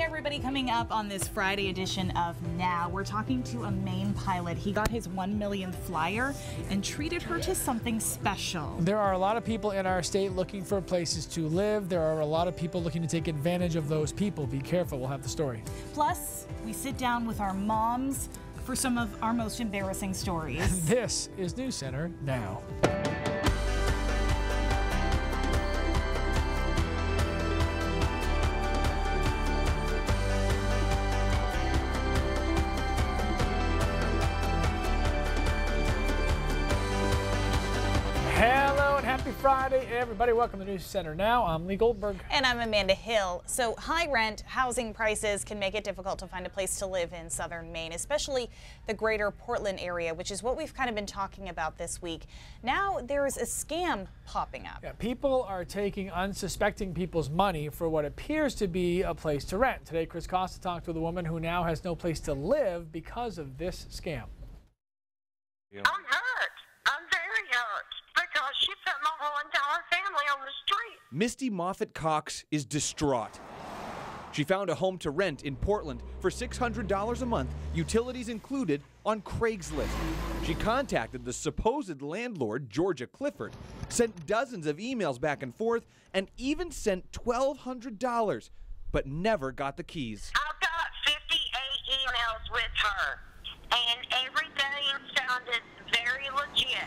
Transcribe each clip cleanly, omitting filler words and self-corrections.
everybody, coming up on this Friday edition of Now, we're talking to a Maine pilot. He got his 1 millionth flyer and treated her to something special. There are a lot of people in our state looking for places to live. There are a lot of people looking to take advantage of those people. Be careful, we'll have the story. Plus, we sit down with our moms for some of our most embarrassing stories. This is News Center Now. Hello and happy Friday, everybody. Welcome to News Center Now. I'm Lee Goldberg. And I'm Amanda Hill. So high rent housing prices can make it difficult to find a place to live in southern Maine, especially the greater Portland area, which is what we've kind of been talking about this week. Now there is a scam popping up. Yeah, people are taking unsuspecting people's money for what appears to be a place to rent. Today, Chris Costa talked with a woman who now has no place to live because of this scam. I'm hurt. I'm very hurt because she put my whole entire family on the street. Misty Moffett Cox is distraught. She found a home to rent in Portland for $600 a month, utilities included, on Craigslist. She contacted the supposed landlord, Georgia Clifford, sent dozens of emails back and forth, and even sent $1,200, but never got the keys. I've got 58 emails with her, and everything sounded very legit.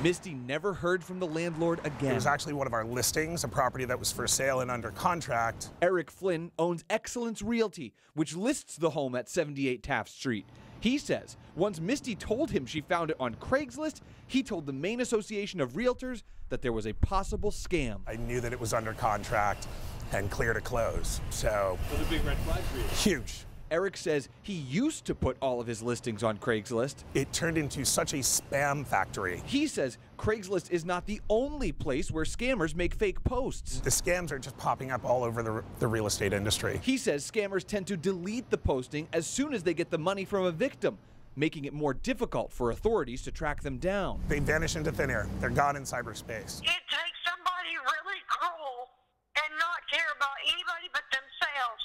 Misty never heard from the landlord again. It was actually one of our listings, a property that was for sale and under contract. Eric Flynn owns Excellence Realty, which lists the home at 78 Taft Street. He says once Misty told him she found it on Craigslist, he told the Maine Association of Realtors that there was a possible scam. I knew that it was under contract and clear to close. So, Was a big red flag for you. Huge. Eric says he used to put all of his listings on Craigslist. It turned into such a spam factory. He says Craigslist is not the only place where scammers make fake posts. The scams are just popping up all over the real estate industry. He says scammers tend to delete the posting as soon as they get the money from a victim, making it more difficult for authorities to track them down. They vanish into thin air. They're gone in cyberspace. It takes somebody really cruel and not care about anybody but themselves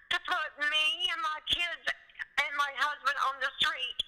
to put me and my kids and my husband on the street.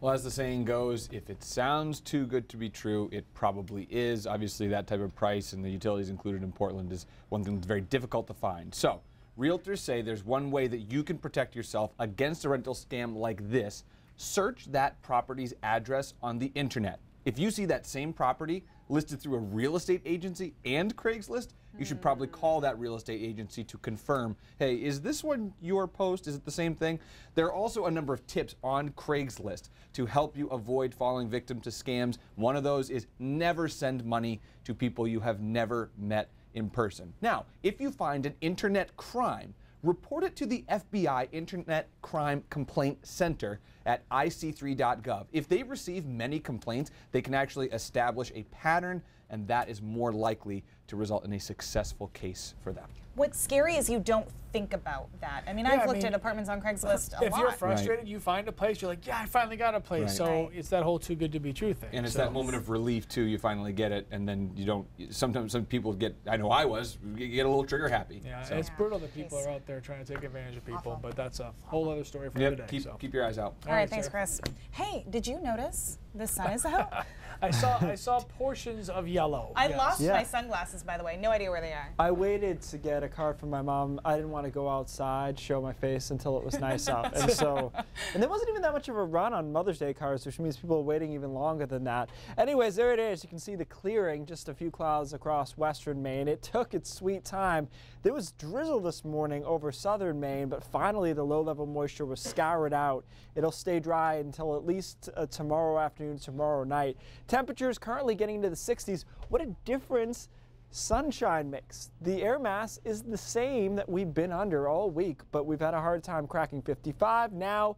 Well, as the saying goes, if it sounds too good to be true, it probably is. Obviously, that type of price and the utilities included in Portland is one thing that's very difficult to find. So, realtors say there's one way that you can protect yourself against a rental scam like this. Search that property's address on the internet. If you see that same property listed through a real estate agency and Craigslist, you should probably call that real estate agency to confirm, hey, is this one your post? Is it the same thing? There are also a number of tips on Craigslist to help you avoid falling victim to scams. One of those is never send money to people you have never met in person. Now, if you find an internet crime, report it to the FBI Internet Crime Complaint Center at ic3.gov. If they receive many complaints, they can actually establish a pattern, and that is more likely to result in a successful case for them. What's scary is you don't think about that. I mean, I've looked at apartments on Craigslist a lot. If you're frustrated, you find a place, you're like, yeah, I finally got a place. Right. So it's that whole too good to be true thing. And it's that moment of relief, too. You finally get it, and then you don't. Sometimes some people get, I know I was, you get a little trigger happy. Yeah, so. it's brutal that people are out there trying to take advantage of people, but that's a whole other story for today. Keep your eyes out. All right, thanks, Chris. Hey, did you notice the sun is out? I saw portions of yellow. I lost my sunglasses, by the way. No idea where they are. I waited to get a card from my mom. I didn't want to go outside, show my face until it was nice out. And there wasn't even that much of a run on Mother's Day cards, which means people are waiting even longer than that. Anyways, there it is. You can see the clearing, just a few clouds across western Maine. It took its sweet time. There was drizzle this morning over southern Maine, but finally the low-level moisture was scoured out. It'll stay dry until at least tomorrow afternoon, tomorrow night. Temperatures currently getting into the 60s. What a difference sunshine makes. The air mass is the same that we've been under all week, but we've had a hard time cracking 55. Now,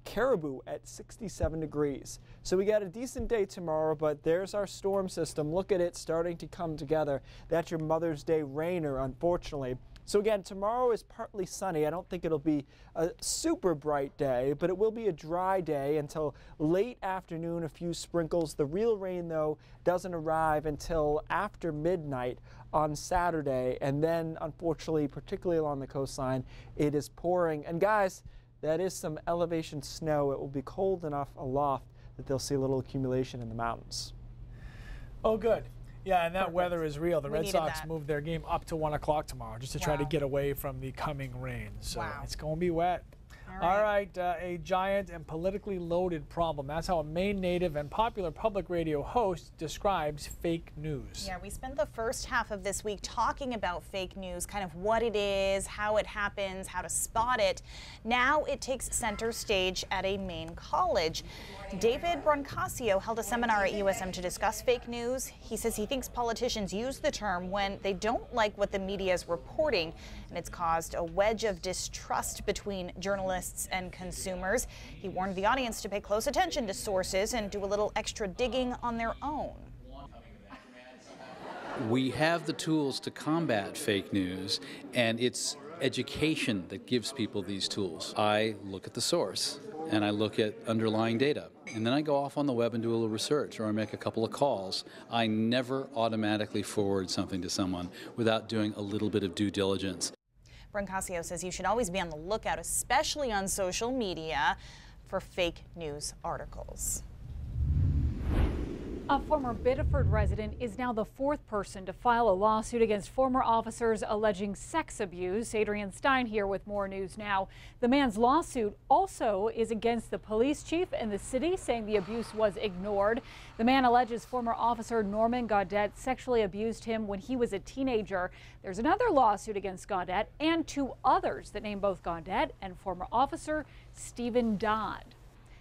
Caribou at 67 degrees. So we got a decent day tomorrow, but there's our storm system. Look at it starting to come together. That's your Mother's Day rainer, unfortunately. So again, tomorrow is partly sunny. I don't think it'll be a super bright day, but it will be a dry day until late afternoon, a few sprinkles. The real rain, though, doesn't arrive until after midnight on Saturday. And then, unfortunately, particularly along the coastline, it is pouring. And guys, that is some elevation snow. It will be cold enough aloft that they'll see a little accumulation in the mountains. Oh, good. Yeah, and that weather is real. The We Red needed Sox that. moved their game up to 1 o'clock tomorrow just to try to Wow. get away from the coming rain. So Wow. it's going to be wet. All right, a giant and politically loaded problem. That's how a Maine native and popular public radio host describes fake news. Yeah, we spent the first half of this week talking about fake news, kind of what it is, how it happens, how to spot it. Now it takes center stage at a Maine college. David Brancasio held a seminar at USM to discuss fake news. He says he thinks politicians use the term when they don't like what the media is reporting, and it's caused a wedge of distrust between journalists and consumers. He warned the audience to pay close attention to sources and do a little extra digging on their own. We have the tools to combat fake news, and it's education that gives people these tools. I look at the source, and I look at underlying data, and then I go off on the web and do a little research, or I make a couple of calls. I never automatically forward something to someone without doing a little bit of due diligence. Brancasio says you should always be on the lookout, especially on social media, for fake news articles. A former Biddeford resident is now the fourth person to file a lawsuit against former officers alleging sex abuse. Adrian Stein here with more news now. The man's lawsuit also is against the police chief and the city, saying the abuse was ignored. The man alleges former officer Norman Gaudette sexually abused him when he was a teenager. There's another lawsuit against Gaudette and two others that name both Gaudette and former officer Stephen Dodd.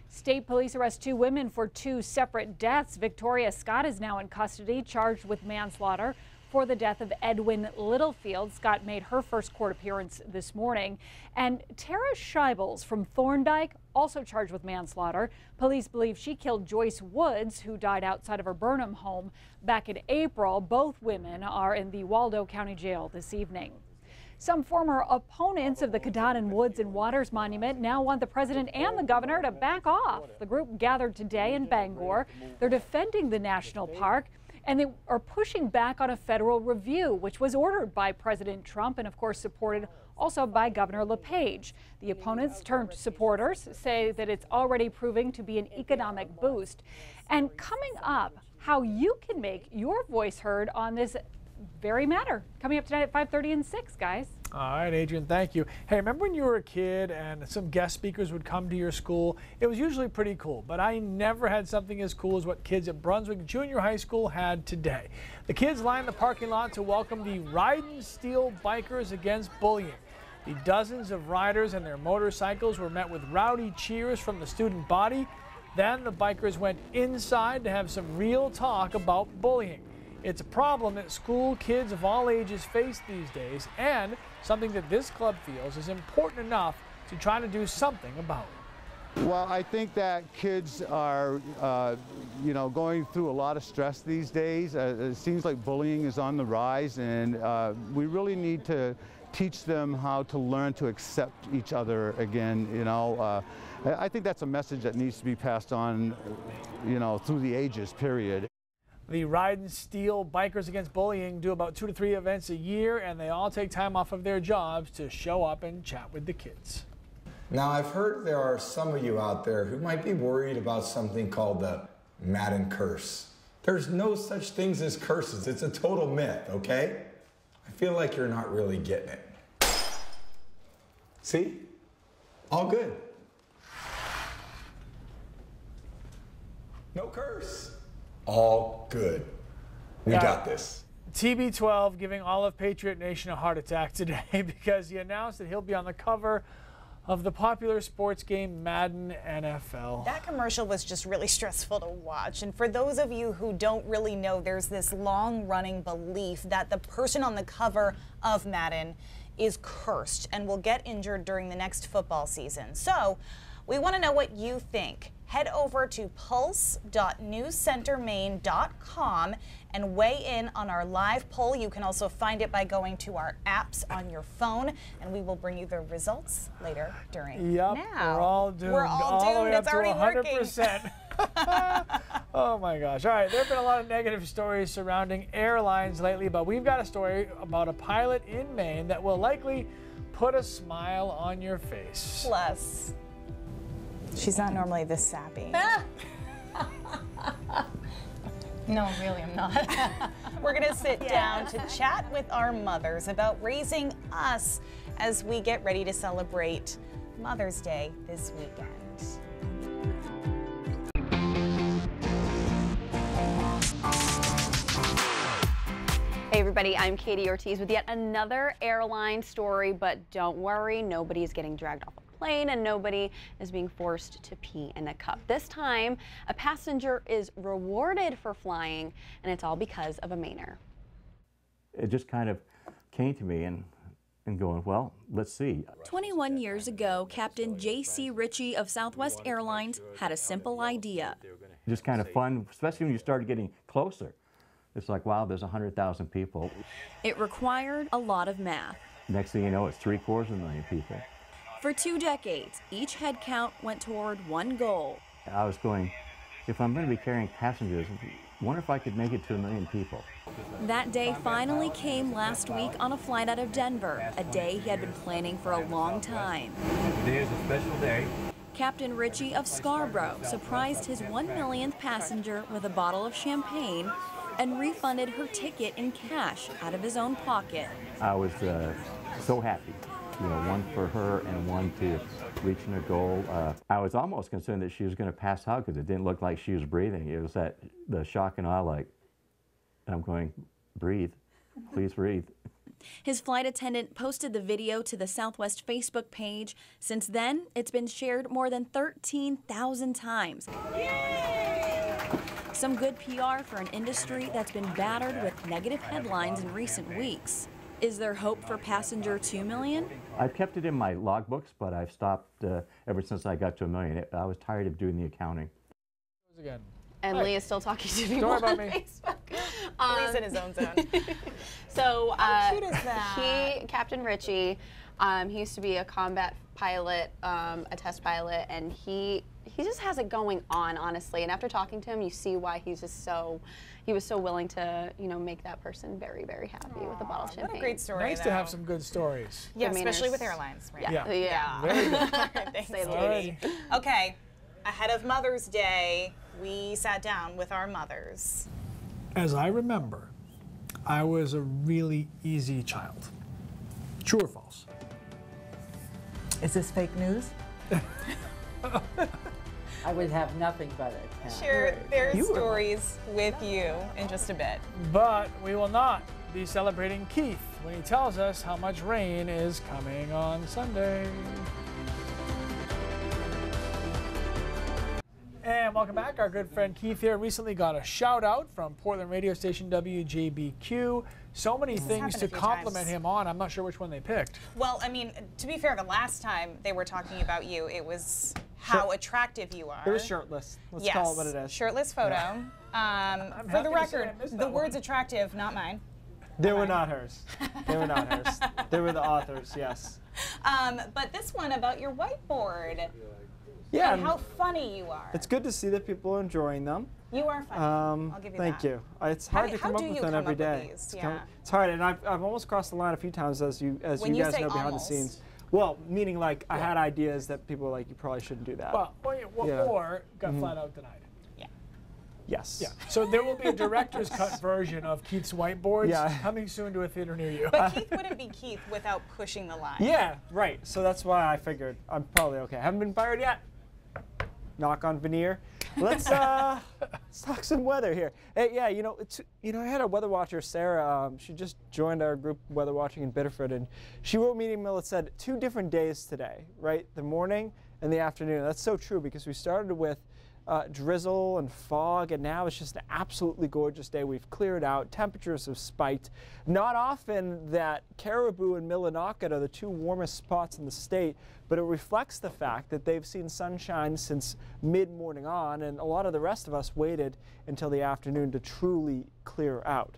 State police arrest two women for two separate deaths. Victoria Scott is now in custody, charged with manslaughter for the death of Edwin Littlefield. Scott made her first court appearance this morning. And Tara Scheibels from Thorndike, also charged with manslaughter. Police believe she killed Joyce Woods, who died outside of her Burnham home back in April. Both women are in the Waldo County Jail this evening. Some former opponents of the Katahdin Woods and Waters Monument now want the president and the governor to back off. The group gathered today in Bangor. They're defending the national park, and they are pushing back on a federal review, which was ordered by President Trump and, of course, supported also by Governor LePage. The opponents turned supporters say that it's already proving to be an economic boost. And coming up, how you can make your voice heard on this very matter. Coming up tonight at 5:30 and 6, guys. All right, Adrian, thank you. Hey, remember when you were a kid and some guest speakers would come to your school? It was usually pretty cool, but I never had something as cool as what kids at Brunswick Junior High School had today. The kids lined the parking lot to welcome the Ridin' Steel Bikers Against Bullying. The dozens of riders and their motorcycles were met with rowdy cheers from the student body. Then the bikers went inside to have some real talk about bullying. It's a problem that school kids of all ages face these days, and something that this club feels is important enough to try to do something about it. Well, I think that kids are, going through a lot of stress these days. It seems like bullying is on the rise, and we really need to teach them how to learn to accept each other again. I think that's a message that needs to be passed on, through the ages, period. The Ridin' Steel Bikers Against Bullying do about 2 to 3 events a year, and they all take time off of their jobs to show up and chat with the kids. Now, I've heard there are some of you out there who might be worried about something called the Madden curse. There's no such things as curses. It's a total myth, okay? I feel like you're not really getting it. See? All good. No curse. All good. We got this. TB12 giving all of Patriot Nation a heart attack today because he announced that he'll be on the cover of the popular sports game Madden NFL. That commercial was just really stressful to watch. And for those of you who don't really know, there's this long-running belief that the person on the cover of Madden is cursed and will get injured during the next football season. So We want to know what you think. Head over to pulse.newscentermaine.com and weigh in on our live poll. You can also find it by going to our apps on your phone, and we will bring you the results later during Yep, now. we're all doomed. We're all the doomed. way up It's to already 100%. Oh my gosh. All right, there have been a lot of negative stories surrounding airlines lately, but we've got a story about a pilot in Maine that will likely put a smile on your face. Plus, she's not normally this sappy. No, really, I'm not. We're going to sit down to chat with our mothers about raising us as we get ready to celebrate Mother's Day this weekend. Hey everybody, I'm Katie Ortiz with yet another airline story, but don't worry, nobody's getting dragged off a plane and nobody is being forced to pee in a cup. This time, a passenger is rewarded for flying, and it's all because of a Mainer. It just kind of came to me and going, well, let's see. 21 years ago, Captain J.C. Ritchie of Southwest Airlines had a simple idea. Just kind of fun, especially when you started getting closer. It's like, wow, there's 100,000 people. It required a lot of math. Next thing you know, it's 750,000 people. For 2 decades, each head count went toward one goal. I was going, if I'm going to be carrying passengers, I wonder if I could make it to 1 million people. That day finally came last week on a flight out of Denver, a day he had been planning for a long time. Today is a special day. Captain Ritchie of Scarborough surprised his 1 millionth passenger with a bottle of champagne and refunded her ticket in cash out of his own pocket. I was so happy, you know, one for her and one to reaching a goal. I was almost concerned that she was going to pass out because it didn't look like she was breathing. It was that the shock and awe, like, and I'm going, breathe, please breathe. His flight attendant posted the video to the Southwest Facebook page. Since then, it's been shared more than 13,000 times. Some good PR for an industry that's been battered with negative headlines in recent weeks. Is there hope for passenger 2 million? I've kept it in my logbooks, but I've stopped ever since I got to 1 million. I was tired of doing the accounting. Again. And Lee is still talking to people Don't worry about on me. Facebook. Lee's in his own zone. So How cute is that? Captain Ritchie, he used to be a combat pilot, a test pilot, and he just has it going on, honestly. And after talking to him, you see why he was so willing to, you know, make that person very, very happy with a bottle of champagne. What a great story. Nice to have some good stories. Yeah, Good especially manners. with airlines, right? Yeah. Very good. Thanks, Say the Katie. Okay, ahead of Mother's Day, we sat down with our mothers. As I remember, I was a really easy child. True or false? Is this fake news? I would have nothing but it. Share their stories with you in just a bit. But we will not be celebrating Keith when he tells us how much rain is coming on Sunday. And welcome back. Our good friend Keith here recently got a shout out from Portland radio station WJBQ. So many things to compliment him on. I'm not sure which one they picked. Well, I mean, to be fair, the last time they were talking about you, it was how attractive you are. It was shirtless. Let's call it what it is. Shirtless photo. For the record, the words attractive, not mine. They were not hers. They were not hers. They were the authors, yes. But this one about your whiteboard. Yeah. And how funny you are. It's good to see that people are enjoying them. You are funny. I'll give you thank that. you. It's hard to come up with them every day. It's hard, and I've almost crossed the line a few times, as you guys know behind the scenes. Well, meaning like I had ideas that people were like, you probably shouldn't do that. Well, or got flat out denied. Yes. Yeah. So there will be a director's cut version of Keith's whiteboards coming soon to a theater near you. But Keith wouldn't be Keith without pushing the line. Yeah, right. So that's why I figured I'm probably okay. Haven't been fired yet. Knock on veneer. Let's talk some weather here. Hey, yeah, I had a weather watcher, Sarah. She just joined our group weather watching in Biddeford, and she wrote me an email that said 2 different days today, right? The morning and the afternoon. That's so true because we started with drizzle and fog, and now it's just an absolutely gorgeous day. We've cleared out. Temperatures have spiked. Not often that Caribou and Millinocket are the two warmest spots in the state, but it reflects the fact that they've seen sunshine since mid-morning on, and a lot of the rest of us waited until the afternoon to truly clear out.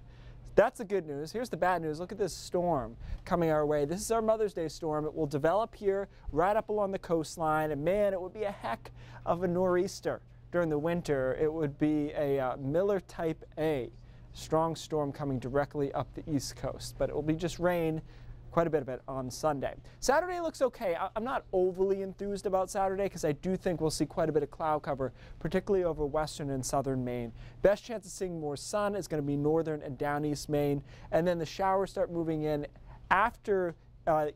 That's the good news. Here's the bad news. Look at this storm coming our way. This is our Mother's Day storm. It will develop here right up along the coastline, and man, it would be a heck of a nor'easter during the winter. It would be a Miller Type A strong storm coming directly up the East Coast, but it will be just rain quite a bit of it on Sunday. Saturday looks okay. I'm not overly enthused about Saturday because I do think we'll see quite a bit of cloud cover, particularly over western and southern Maine. Best chance of seeing more sun is going to be northern and down east Maine, and then the showers start moving in after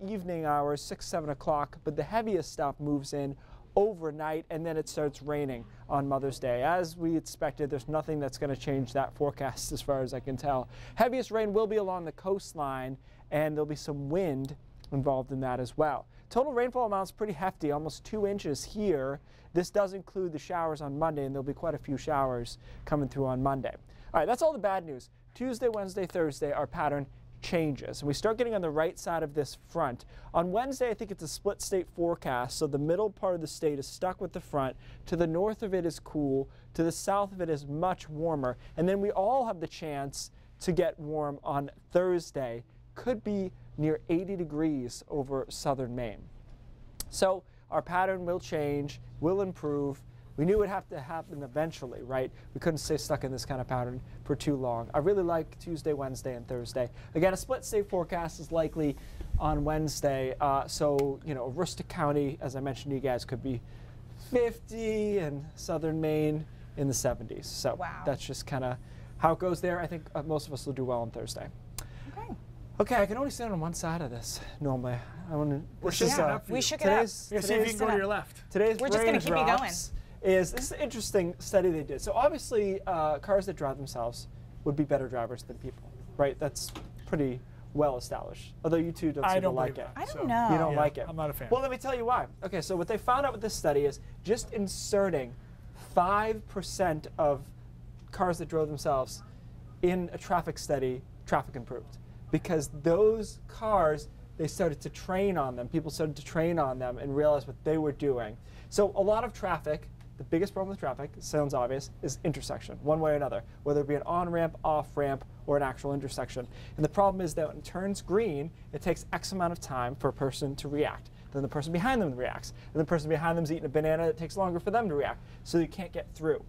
evening hours, 6, 7 o'clock, but the heaviest stuff moves in overnight, and then it starts raining on Mother's Day. As we expected, there's nothing that's going to change that forecast as far as I can tell. Heaviest rain will be along the coastline, and there'll be some wind involved in that as well. Total rainfall amount's pretty hefty, almost 2 inches here. This does include the showers on Monday, and there'll be quite a few showers coming through on Monday. All right, that's all the bad news. Tuesday, Wednesday, Thursday, our pattern changes, and we start getting on the right side of this front. On Wednesday, I think it's a split state forecast, so the middle part of the state is stuck with the front. To the north of it is cool, to the south of it is much warmer, and then we all have the chance to get warm on Thursday. Could be near 80 degrees over southern Maine. So our pattern will change, will improve. We knew it would have to happen eventually, right? We couldn't stay stuck in this kind of pattern for too long. I really like Tuesday, Wednesday, and Thursday. Again, a split state forecast is likely on Wednesday. So, you know, Aroostook County, as I mentioned to you guys, could be 50, and southern Maine in the 70s. So that's just kind of how it goes there. I think most of us will do well on Thursday. Okay, I can only stand on one side of this normally. I want to. We shook it up. We shook it up. See if you can go to your left. Today's We're just going to keep you going. This is an interesting study they did. So obviously, cars that drive themselves would be better drivers than people, right? That's pretty well established. Although you two don't seem to like it. I don't know. You don't like it. I'm not a fan. Well, let me tell you why. Okay, so what they found out with this study is just inserting 5% of cars that drove themselves in a traffic study, traffic improved. Because those cars, they started to train on them. People started to train on them and realize what they were doing. So a lot of traffic, the biggest problem with traffic, sounds obvious, is intersection, one way or another, whether it be an on-ramp, off-ramp, or an actual intersection. And the problem is that when it turns green, it takes X amount of time for a person to react. Then the person behind them reacts. And the person behind them is eating a banana, it takes longer for them to react. So you can't get through.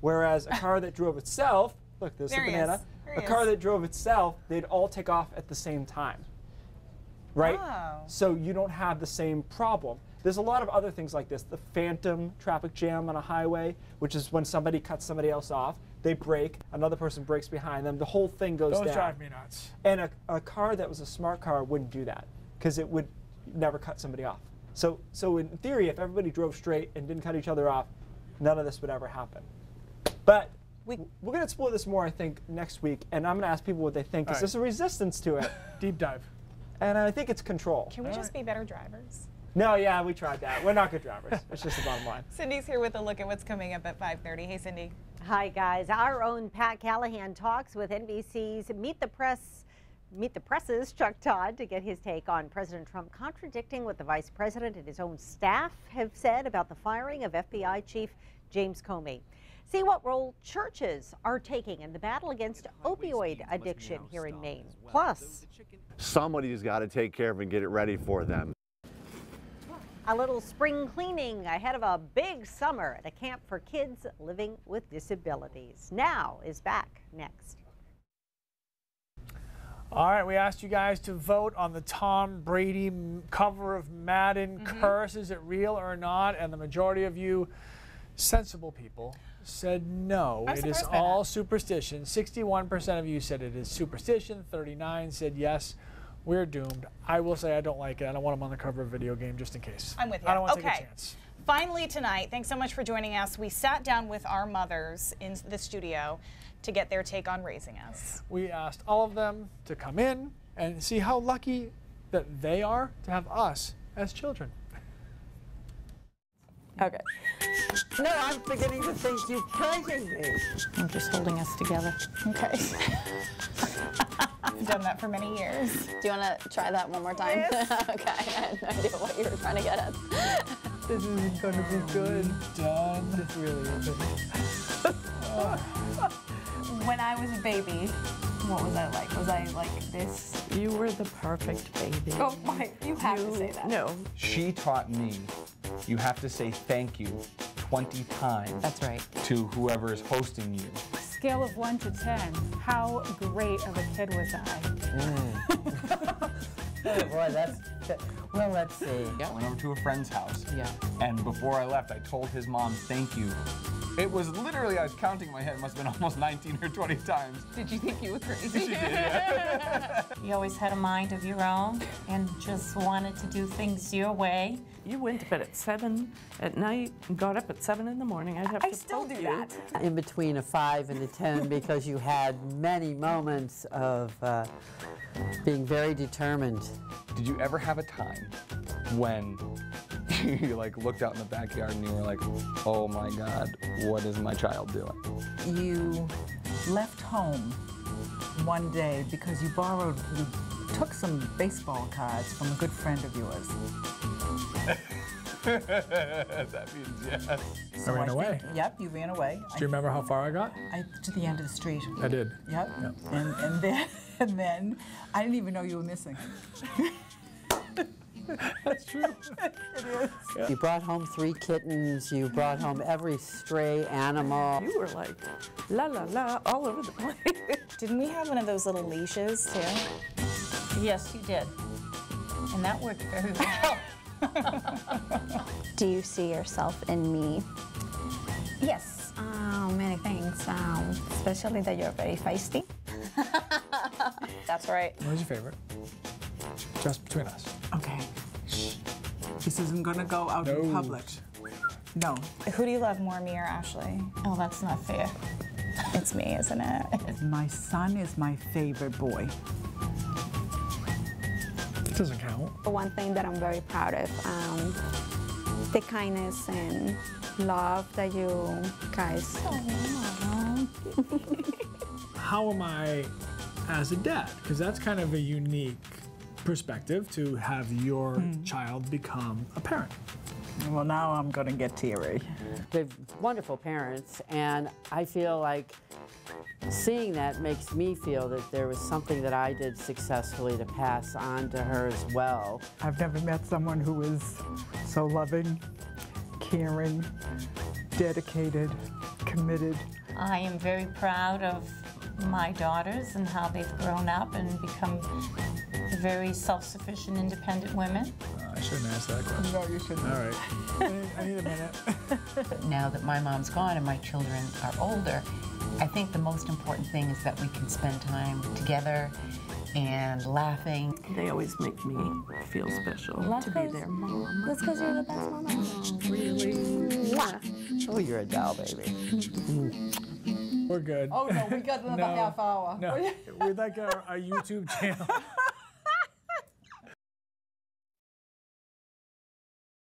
Whereas a car that drove itself, look, there's the banana. A car that drove itself, they'd all take off at the same time, right? Oh. So you don't have the same problem. There's a lot of other things like this. The phantom traffic jam on a highway, which is when somebody cuts somebody else off, they brake, another person brakes behind them, the whole thing goes down. Those drive me nuts. And a car that was a smart car wouldn't do that because it would never cut somebody off. So in theory, if everybody drove straight and didn't cut each other off, none of this would ever happen. But we're going to explore this more, I think, next week, and I'm going to ask people what they think, because there's a resistance to it. Deep dive. And I think it's control. Can we just be better drivers? No, yeah, we tried that. We're not good drivers. It's just the bottom line. Cindy's here with a look at what's coming up at 5:30. Hey, Cindy. Hi, guys. Our own Pat Callahan talks with NBC's Meet the Press's Chuck Todd to get his take on President Trump contradicting what the vice president and his own staff have said about the firing of FBI Chief James Comey. See what role churches are taking in the battle against opioid addiction here in Maine. Plus, somebody's got to take care of and get it ready for them. a little spring cleaning ahead of a big summer at a camp for kids living with disabilities. Now is back next. All right, we asked you guys to vote on the Tom Brady cover of Madden curse. Is it real or not? And the majority of you sensible people said no. It is all superstition. 61% of you said it is superstition. 39% said yes, we're doomed. I will say I don't like it. I don't want them on the cover of a video game just in case. I'm with you. I don't want to take a chance. Finally tonight, thanks so much for joining us. We sat down with our mothers in the studio to get their take on raising us. We asked all of them to come in and see how lucky that they are to have us as children. Okay. No, I'm beginning to think you're pranking me. I'm just holding us together. Okay. I've done that for many years. Do you want to try that one more time? Yes. Okay, I had no idea what you were trying to get at. This isn't going to be good. Done. This really isn't. When I was a baby, what was I like? Was I like this? You were the perfect baby. Oh my, you have to say that. No. She taught me you have to say thank you 20 times. That's right. To whoever is hosting you. Scale of 1 to 10, how great of a kid was I? Oh boy, that's, well, let's see. I went over to a friend's house. Yeah. And before I left, I told his mom, thank you. It was literally, I was counting in my head, it must have been almost 19 or 20 times. Did you think you were crazy? She did, yeah. You always had a mind of your own and just wanted to do things your way. You went to bed at 7 at night and got up at 7 in the morning. I'd have to still poke do you. that. In between a 5 and a 10 because you had many moments of being very determined. Did you ever have a time when you like looked out in the backyard and you were like, oh my God, what is my child doing? You left home one day because you took some baseball cards from a good friend of yours. That means yes. I ran away. Yep, you ran away. Do you remember how far I got? To the end of the street. I did. Yep. And then I didn't even know you were missing. That's true. It is. Yeah. You brought home 3 kittens. You brought home every stray animal. You were like, la la la, all over the place. Didn't we have one of those little leashes too? Yes, you did. And that worked very well. Do you see yourself in me? Yes, many things, especially that you're very feisty. That's right. What was your favorite? Just between us. Okay. Shh. This isn't gonna go out in public. No. Who do you love more, me or Ashley? Oh, that's not fair. It's me, isn't it? My son is my favorite boy. It doesn't count. One thing that I'm very proud of, the kindness and love that you guys. How am I as a dad? Because that's kind of a unique perspective to have your child become a parent. Well, now I'm gonna get teary. They're wonderful parents, and I feel like seeing that makes me feel that there was something that I did successfully to pass on to her as well. I've never met someone who is so loving, caring, dedicated, committed. I am very proud of my daughters and how they've grown up and become very self-sufficient, independent women. I shouldn't ask that question. No, you shouldn't. All right. I need a minute. Now that my mom's gone and my children are older, I think the most important thing is that we can spend time together and laughing. They always make me feel special to be their mom. That's because you're the best mama. Really? Oh, you're a doll, baby. We're good. Oh no, we got another half hour. No, we'd like our YouTube channel.